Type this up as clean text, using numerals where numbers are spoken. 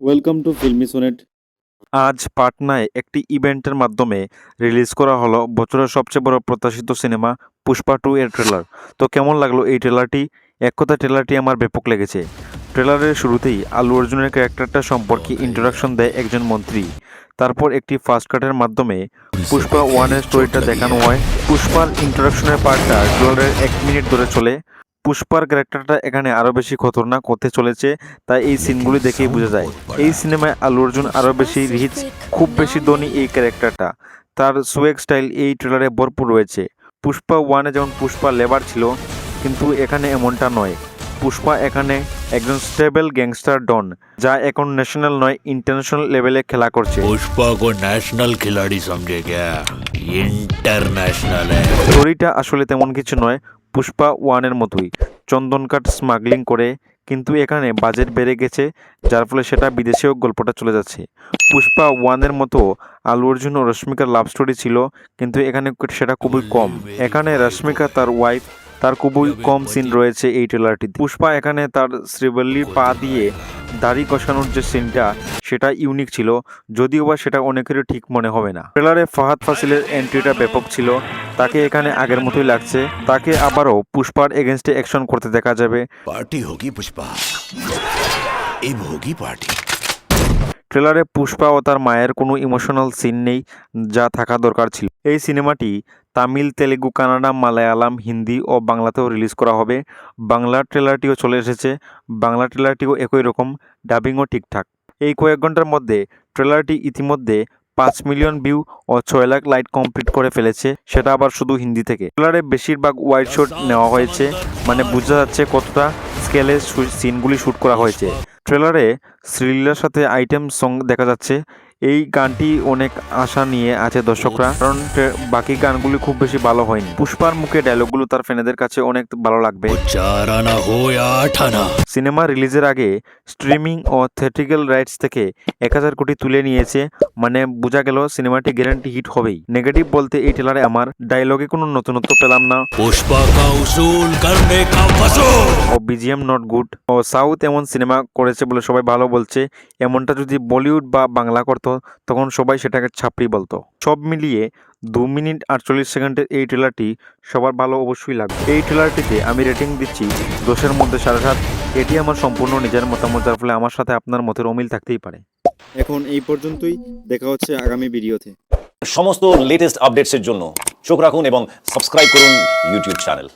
Welcome to filmi sonnet. আজ পাটনায় একটি ইভেন্টের মাধ্যমে রিলিজ করা হলো বছরের সবচেয়ে বড় প্রত্যাশিত সিনেমা পুষ্পা 2 এর ট্রেলার। তো কেমন লাগলো এই ট্রেলারটি? এক কথা ট্রেলারটি আমার ব্যাপক লেগেছে। ট্রেলারের শুরুতেই আল্লু অর্জুনের ক্যারেক্টারটা সম্পর্কে ইন্ট্রোডাকশন দেয় একজন মন্ত্রী। তারপর একটি ফার্স্ট কাটের মাধ্যমে পুষ্পা 1 এর স্টোরিটা দেখানো হয়। পুষ্পার ইন্ট্রোডাকশনের পার্টটা ট্রেলারের 1 মিনিট ধরে চলে। পুষ্পার ক্যারেক্টারটা এখানে আরও বেশি খতরনাক হতে চলেছে, তাই এই সিনগুলি দেখেই বোঝা যায় এই সিনেমায় আল্লু অর্জুন আরও বেশি রিচ, খুব বেশি ধনী এই ক্যারেক্টারটা। তার সোয়েগ স্টাইল এই ট্রেলারে ভরপুর রয়েছে। পুষ্পা 1-এ যেমন পুষ্পা লেবার ছিল, কিন্তু এখানে এমনটা নয়। পুষ্পা এখানে একজন স্টেবল গ্যাংস্টার ডন, যা এখন ন্যাশনাল নয় ইন্টারন্যাশনাল লেভেলে খেলা করছে। पुष्पा को नेशनल खिलाड़ी समझे क्या? इंटरनेशनल है। স্টোরিটা আসলে তেমন কিছু নয়, পুষ্পা 1-এর মতোই চন্দন কাঠ স্মাগলিং করে, কিন্তু এখানে বাজেট বেড়ে গেছে, যার ফলে সেটা বিদেশেও গল্পটা চলে যাচ্ছে। পুষ্পা 1-এর মতো আল্লু অর্জুন ও রশ্মিকার লাভ স্টোরি ছিল, কিন্তু এখানে সেটা খুবই কম। এখানে রশ্মিকা তার ওয়াইফ, তার খুবই কম সিন রয়েছে এই ট্রেলারটিতে। পুষ্পা এখানে তার শ্রীবল্লীর পা দিয়ে দাড়ি কষানোর যে সিনটা, সেটা ইউনিক ছিল, যদিও বা সেটা অনেকেরই ঠিক মনে হবে না। ট্রেলারে ফাহাদ ফাসিলের এন্ট্রিটা ব্যাপক ছিল, তাকে এখানে আগের মতোই লাগছে। তাকে আবারও পুষ্পার এগেনস্টে অ্যাকশন করতে দেখা যাবে। पार्टी होगी पुष्पा, अब होगी पार्टी। ট্রেলারে পুষ্পা ও তার মায়ের কোনো ইমোশনাল সিন নেই, যা থাকা দরকার ছিল। এই সিনেমাটি তামিল, তেলেগু, কানাডা, মালায়ালাম, হিন্দি ও বাংলাতেও রিলিজ করা হবে। বাংলা ট্রেলারটিও চলে এসেছে, বাংলা ট্রেলারটিও একই রকম, ডাবিংও ঠিকঠাক। এই কয়েক ঘন্টার মধ্যে ট্রেলারটি ইতিমধ্যে 5 মিলিয়ন ভিউ ও 6 লাখ লাইক কমপ্লিট করে ফেলেছে, সেটা আবার শুধু হিন্দি থেকে। ট্রেলারে বেশিরভাগ ওয়াইড শট নেওয়া হয়েছে, মানে বোঝা যাচ্ছে কতটা স্কেলে সিনগুলি শ্যুট করা হয়েছে। ট্রেলারে শ্রীলীলার সাথে আইটেম সং দেখা যাচ্ছে। এই গানটি অনেক আশা নিয়ে আছে দর্শকরা, কারণ বাকি গানগুলি খুব বেশি ভালো হয়নি। পুষ্পার মুখে ডায়লগগুলো তার ফ্যানেদের কাছে অনেক ভালো লাগবে। वो 4 आना हो या 8 आना। সিনেমা রিলিজের আগে স্ট্রিমিং ও থিয়েট্রিক্যাল রাইটস থেকে 1000 কোটি তুলে নিয়েছে, মানে বোঝা গেল সিনেমাটি গ্যারান্টি হিট হবেই। নেগেটিভ বলতে এই ট্রেলারে আমার ডায়লগে কোনো নতুনত্ব পেলাম না, पुष्पा का उसूल करने का वसूल। ও বিজিএম নট গুড। ও সাউথ এমন সিনেমা করেছে বলে সবাই ভালো বলছে, এমনটা যদি বলিউড বা বাংলা করতো তখন সবাই সেটাকে ছাপড়ি বলতো। সব মিলিয়ে 2 মিনিট 48 সেকেন্ডের এই ট্রেলারটি সবার ভালো অবশ্যই লাগবে। এই ট্রেলারটিতে আমি রেটিং দিচ্ছি 10-এর মধ্যে 7.5। এটি আমার সম্পূর্ণ নিজের মতামত, যার ফলে আমার সাথে আপনার মতের অমিল থাকতেই পারে। এখন এই পর্যন্তই, দেখা হচ্ছে আগামী ভিডিওতে। সমস্ত লেটেস্ট আপডেটসের জন্য চোখ রাখুন এবং সাবস্ক্রাইব করুন ইউটিউব চ্যানেল।